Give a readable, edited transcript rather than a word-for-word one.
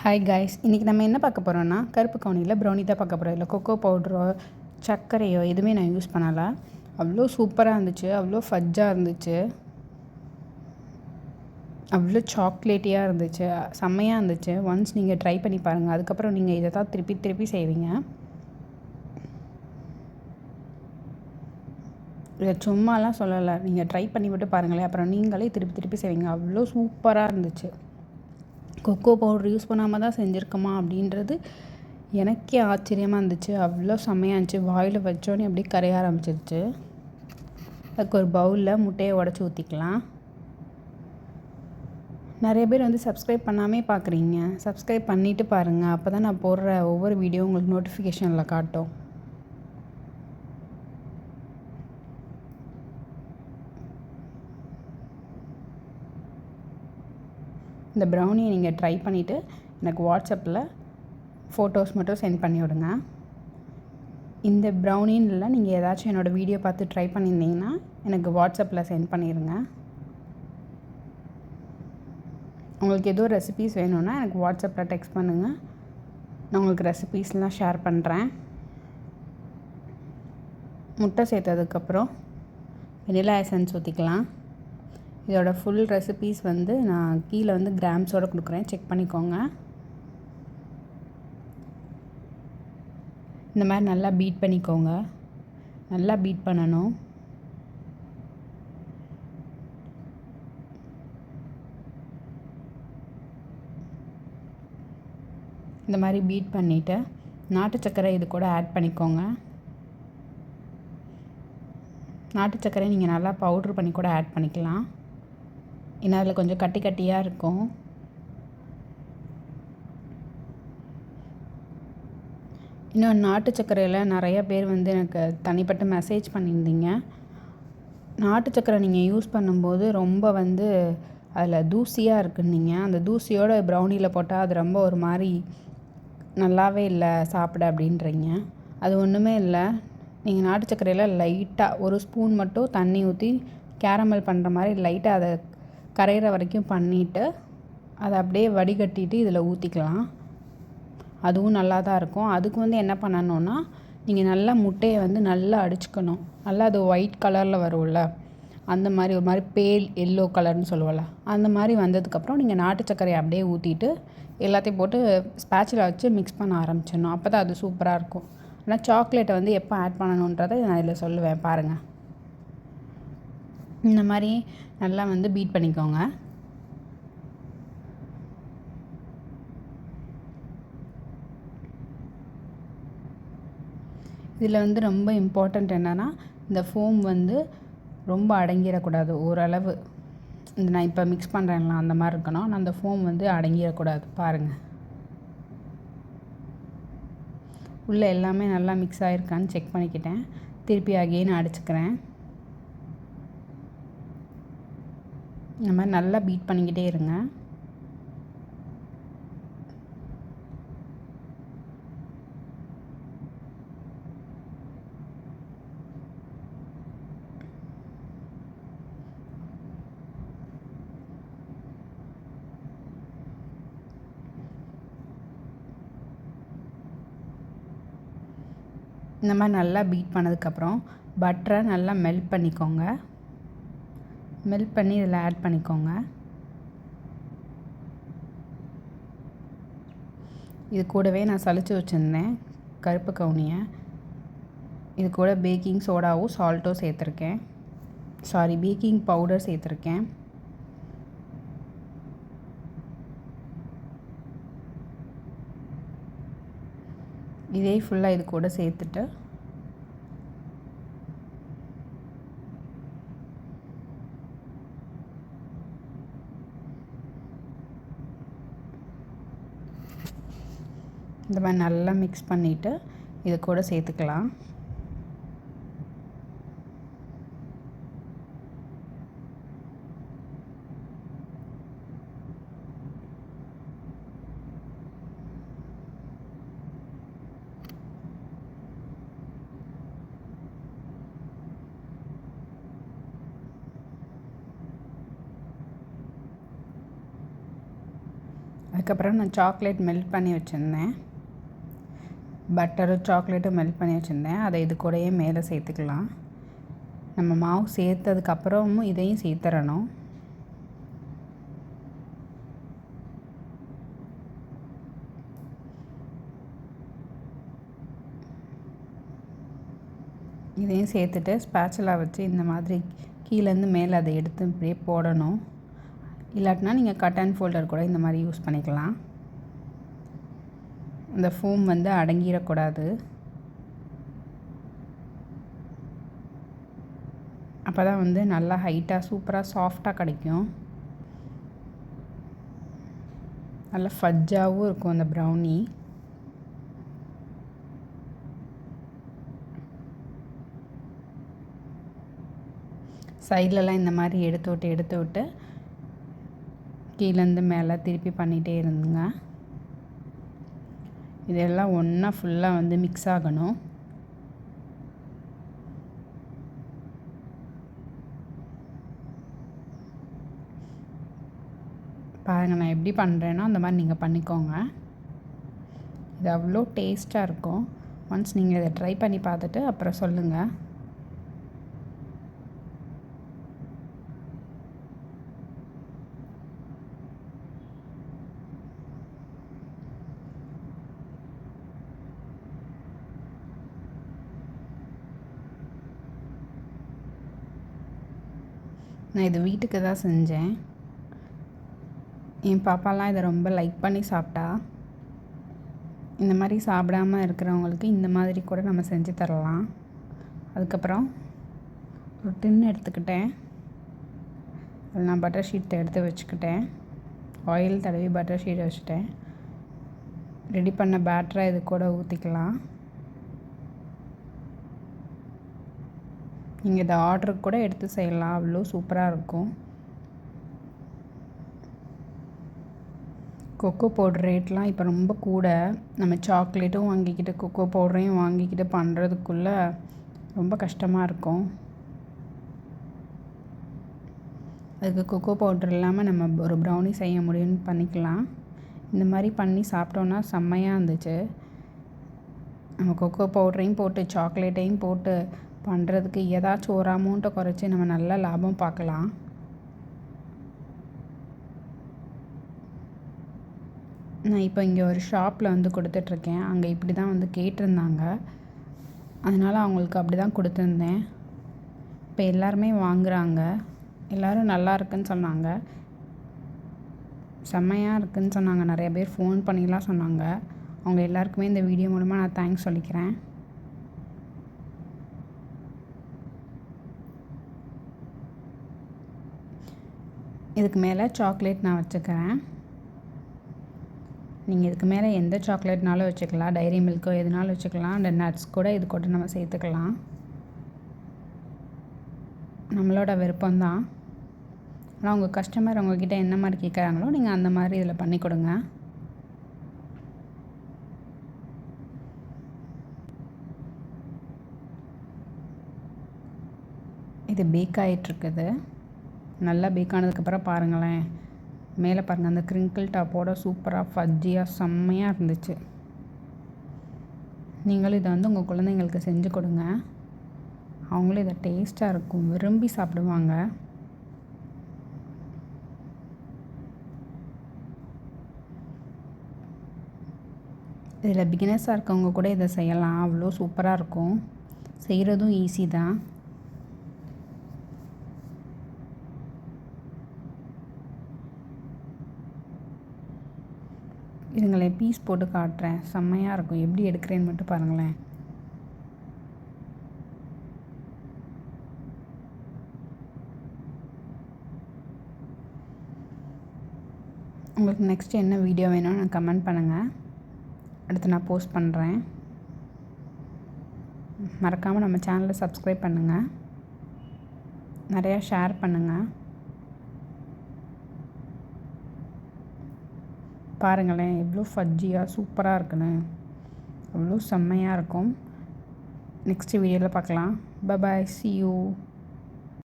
Hi guys, இன்றைக்கி நம்ம என்ன பார்க்க போகிறோன்னா கருப்பு கவுனியில் ப்ரௌனி தான் பார்க்க போகிறோம். இல்லை கொக்கோ பவுட்ரோ சர்க்கரையோ எதுவுமே நான் யூஸ் பண்ணலை. அவ்வளோ சூப்பராக இருந்துச்சு, அவ்வளோ ஃபஜ்ஜாக இருந்துச்சு, அவ்வளோ சாக்லேட்டியாக இருந்துச்சு, செம்மையாக இருந்துச்சு. ஒன்ஸ் நீங்கள் ட்ரை பண்ணி பாருங்கள். அதுக்கப்புறம் நீங்கள் இதை தான் திருப்பி திருப்பி செய்வீங்க. இதை சும்மாலாம் சொல்லலை, நீங்கள் ட்ரை பண்ணி விட்டு பாருங்களேன். அப்புறம் நீங்களே திருப்பி திருப்பி செய்வீங்க. அவ்வளோ சூப்பராக இருந்துச்சு. கொக்கோ பவுட்ரு யூஸ் பண்ணாமல் தான் செஞ்சுருக்கோமா அப்படின்றது எனக்கே ஆச்சரியமாக இருந்துச்சு. அவ்வளோ செம்மையாக இருந்துச்சு. வாயில் வச்சோன்னே அப்படியே கரைய ஆரம்பிச்சிருச்சு. அதுக்கு ஒரு பவுலில் முட்டையை உடச்சி ஊற்றிக்கலாம். நிறைய பேர் வந்து சப்ஸ்கிரைப் பண்ணாமே பார்க்குறீங்க. சப்ஸ்கிரைப் பண்ணிவிட்டு பாருங்கள். அப்போ தான் நான் போடுற ஒவ்வொரு வீடியோ உங்களுக்கு நோட்டிஃபிகேஷனில் காட்டும். இந்த ப்ரௌனியை நீங்கள் ட்ரை பண்ணிவிட்டு எனக்கு வாட்ஸ்அப்பில் ஃபோட்டோஸ் மட்டும் சென்ட் பண்ணி விடுங்க. இந்த ப்ரௌனின்னு இல்லை, நீங்கள் ஏதாச்சும் என்னோடய வீடியோ பார்த்து ட்ரை பண்ணியிருந்தீங்கன்னா எனக்கு வாட்ஸ்அப்பில் சென்ட் பண்ணிடுங்க. உங்களுக்கு ஏதோ ரெசிபீஸ் வேணும்னா எனக்கு வாட்ஸ்அப்பில் டெக்ஸ்ட் பண்ணுங்கள். நான் உங்களுக்கு ரெசிபீஸ்லாம் ஷேர் பண்ணுறேன். முட்டை சேர்த்ததுக்கப்புறம் வெனிலா எசன்ஸ் ஊற்றிக்கலாம். இதோட ஃபுல் ரெசிபீஸ் வந்து நான் கீழே வந்து கிராம்ஸோடு கொடுக்குறேன், செக் பண்ணிக்கோங்க. இந்த மாதிரி நல்லா பீட் பண்ணிக்கோங்க. நல்லா பீட் பண்ணணும். இந்த மாதிரி பீட் பண்ணிவிட்டு நாட்டு சர்க்கரை இது கூட ஆட் பண்ணிக்கோங்க. நாட்டு சர்க்கரை நீங்கள் நல்லா பவுட்ரு பண்ணி கூட ஆட் பண்ணிக்கலாம். ஏன்னா அதில் கொஞ்சம் கட்டி கட்டியாக இருக்கும். இன்னும் நாட்டு சர்க்கரையில் நிறைய பேர் வந்து எனக்கு தனிப்பட்ட மெசேஜ் பண்ணியிருந்தீங்க. நாட்டு சர்க்கரை நீங்கள் யூஸ் பண்ணும்போது ரொம்ப வந்து அதில் தூசியாக இருக்குன்னீங்க. அந்த தூசியோட ப்ரௌனியில் போட்டால் அது ரொம்ப ஒரு மாதிரி நல்லாவே இல்லை சாப்பிட அப்படின்றீங்க. அது ஒன்றுமே இல்லை. நீங்கள் நாட்டு சர்க்கரையில் லைட்டாக ஒரு ஸ்பூன் மட்டும் தண்ணி ஊற்றி கேரமல் பண்ணுற மாதிரி லைட்டாக அதை கரையிற வரைக்கும் பண்ணிவிட்டு அதை அப்படியே வடிகட்டிட்டு இதில் ஊற்றிக்கலாம். அதுவும் நல்லா தான் இருக்கும். அதுக்கு வந்து என்ன பண்ணணுன்னா, நீங்கள் நல்லா முட்டையை வந்து நல்லா அடிச்சுக்கணும். நல்லா அது ஒயிட் கலரில் வரும்ல, அந்த மாதிரி ஒரு மாதிரி பேல் எல்லோ கலர்னு சொல்லுவோம்ல, அந்த மாதிரி வந்ததுக்கப்புறம் நீங்கள் நாட்டு சர்க்கரையை அப்படியே ஊற்றிட்டு எல்லாத்தையும் போட்டு ஸ்பேட்சில் வச்சு மிக்ஸ் பண்ண ஆரம்பிச்சிடணும். அப்போ தான் அது சூப்பராக இருக்கும். ஆனால் சாக்லேட்டை வந்து எப்போ ஆட் பண்ணணுன்றதை நான் இதில் சொல்லுவேன் பாருங்கள். இந்த மாதிரி நல்லா வந்து பீட் பண்ணிக்கோங்க. இதில் வந்து ரொம்ப இம்பார்ட்டண்ட் என்னென்னா, இந்த ஃபோம் வந்து ரொம்ப அடங்கிடக்கூடாது. ஓரளவு இந்த நான் இப்போ மிக்ஸ் பண்ணுறேன்ல அந்த மாதிரி இருக்கணும். ஆனால் அந்த ஃபோம் வந்து அடங்கிடக்கூடாது. பாருங்கள், உள்ளே எல்லாமே நல்லா மிக்ஸ் ஆகிருக்கான்னு செக் பண்ணிக்கிட்டேன். திருப்பி அகெயின் அடிச்சுக்கிறேன். இந்த மாதிரி நல்லா பீட் பண்ணிக்கிட்டே இருங்க. இந்த மாதிரி நல்லா பீட் பண்ணதுக்கப்புறம் பட்டரை நல்லா மெல்ட் பண்ணிக்கோங்க. மெல்ட் பண்ணி இதில் ஆட் பண்ணிக்கோங்க. இது கூடவே நான் சலிச்சு வச்சுருந்தேன் கருப்பு கவுனியை. இது கூட பேக்கிங் சோடாவும் சால்ட்டும் சேர்த்துருக்கேன். பேக்கிங் பவுடர் சேர்த்துருக்கேன். இதே ஃபுல்லாக இது கூட சேர்த்துட்டு இந்த மாதிரி நல்லா மிக்ஸ் பண்ணிவிட்டு இது கூட சேர்த்துக்கலாம். அதுக்கப்புறம் நான் சாக்லேட் மெல்ட் பண்ணி வச்சுருந்தேன், பட்டரும் சாக்லேட்டும் மெல்ட் பண்ணி வச்சுருந்தேன். அதை இது கூடயே மேலே சேர்த்துக்கலாம். நம்ம மாவு சேர்த்ததுக்கப்புறமும் இதையும் சேர்த்துறணும். இதையும் சேர்த்துட்டு ஸ்பேச்சுலா வச்சு இந்த மாதிரி கீழேருந்து மேலே அதை எடுத்து இப்படியே போடணும். இல்லாட்டினா நீங்கள் கட் அண்ட் ஃபோல்டர் கூட இந்த மாதிரி யூஸ் பண்ணிக்கலாம். இந்த ஃபோம் வந்து அடங்கிடக்கூடாது. அப்போ தான் வந்து நல்லா ஹைட்டாக சூப்பராக சாஃப்டாக கிடைக்கும். நல்லா ஃபஜ்ஜாகவும் இருக்கும் அந்த ப்ரௌனி. சைட்லலாம் இந்த மாதிரி எடுத்து விட்டு கீழேருந்து மேலே திருப்பி பண்ணிகிட்டே இருந்துங்க. இதெல்லாம் ஒன்றா ஃபுல்லாக வந்து மிக்ஸ் ஆகணும். பாருங்கள், நான் எப்படி பண்ணுறேனோ அந்த மாதிரி நீங்கள் பண்ணிக்கோங்க. இது அவ்வளோ டேஸ்ட்டாக இருக்கும். ஒன்ஸ் நீங்கள் இதை ட்ரை பண்ணி பார்த்துட்டு அப்புறம் சொல்லுங்கள். நான் இது வீட்டுக்கு தான் செஞ்சேன். என் பாப்பாலாம் இதை ரொம்ப லைக் பண்ணி சாப்பிட்டா. இந்த மாதிரி சாப்பிடாம இருக்கிறவங்களுக்கு இந்த மாதிரி கூட நம்ம செஞ்சு தரலாம். அதுக்கப்புறம் ஒரு டின் எடுத்துக்கிட்டேன். அதில் நான் பட்டர் ஷீட்டை எடுத்து வச்சுக்கிட்டேன். ஆயில் தடவி பட்டர் ஷீட்டை வச்சுட்டேன். ரெடி பண்ண பேட்டரை இது கூட ஊற்றிக்கலாம். நீங்கள் இதை ஆர்டருக்கு கூட எடுத்து செய்யலாம், அவ்வளோ சூப்பராக இருக்கும். கொக்கோ பவுடர் ரேட்லாம் இப்போ ரொம்ப கூட. நம்ம சாக்லேட்டும் வாங்கிக்கிட்டு கொக்கோ பவுடரையும் வாங்கிக்கிட்டு பண்ணுறதுக்குள்ளே ரொம்ப கஷ்டமாக இருக்கும். அதுக்கு கொக்கோ பவுடர் இல்லாமல் நம்ம ஒரு ப்ரௌனி செய்ய முடியும்னு பண்ணிக்கலாம். இந்த மாதிரி பண்ணி சாப்பிட்டோன்னா செம்மையாக இருந்துச்சு. நம்ம கொக்கோ பவுடரையும் போட்டு சாக்லேட்டையும் போட்டு பண்ணுறதுக்கு ஏதாச்சும் ஒரு அமௌண்ட்டை குறைச்சி நம்ம நல்ல லாபம் பார்க்கலாம். நான் இப்போ இங்கே ஒரு ஷாப்பில் வந்து கொடுத்துட்ருக்கேன். அங்கே இப்படி தான் வந்து கேட்டிருந்தாங்க. அதனால் அவங்களுக்கு அப்படி தான் கொடுத்துருந்தேன். இப்போ எல்லாருமே வாங்குகிறாங்க. எல்லோரும் நல்லா இருக்குன்னு சொன்னாங்க, செம்மையாக இருக்குதுன்னு சொன்னாங்க. நிறைய பேர் ஃபோன் பண்ணிலாம் சொன்னாங்க. அவங்க எல்லாருக்குமே இந்த வீடியோ மூலமாக நான் தேங்க்ஸ் சொல்லிக்கிறேன். இதுக்கு மேலே சாக்லேட் நான் வச்சுக்கிறேன். நீங்கள் இதுக்கு மேலே எந்த சாக்லேட்னாலும் வச்சுக்கலாம், டைரி மில்க்கோ எதுனாலும் வச்சுக்கலாம். அந்த நட்ஸ் கூட இது கூட நம்ம சேர்த்துக்கலாம். நம்மளோட விருப்பம்தான். ஆனால் உங்கள் கஸ்டமர் உங்கள்கிட்ட என்ன மாதிரி கேட்குறாங்களோ நீங்கள் அந்த மாதிரி இதில் பண்ணி கொடுங்க. இது பேக் ஆகிட்டுருக்குது. நல்லா பேக் ஆனதுக்கப்புறம் பாருங்களேன், மேலே பாருங்கள், அந்த க்ரிங்கிள் டாப்போட சூப்பராக ஃபஜ்ஜியாக செம்மையாக இருந்துச்சு. நீங்களும் இதை வந்து உங்கள் குழந்தைங்களுக்கு செஞ்சு கொடுங்க. அவங்களும் இதை டேஸ்ட்டாக இருக்கும், விரும்பி சாப்பிடுவாங்க. இதில் பிகினர்ஸாக இருக்கவங்க கூட இதை செய்யலாம், அவ்வளோ சூப்பராக இருக்கும். செய்கிறதும் ஈஸி தான். இதுங்களேன் பீஸ் போட்டு காட்டுறேன், செம்மையாக இருக்கும். எப்படி எடுக்கிறேன்னு மட்டும் பாருங்களேன். உங்களுக்கு நெக்ஸ்ட் என்ன வீடியோ வேணும்னு கமெண்ட் பண்ணுங்கள், அடுத்து நான் போஸ்ட் பண்ணுறேன். மறக்காமல் நம்ம சேனலை சப்ஸ்கிரைப் பண்ணுங்கள், நிறையா ஷேர் பண்ணுங்கள். பாருங்களேன் எவ்வளோ ஃபஜ்ஜியாக சூப்பராக இருக்குன்னு, அவ்வளோ செம்மையாக இருக்கும். நெக்ஸ்ட் வீடியோவில் பார்க்கலாம். Bye bye, see you.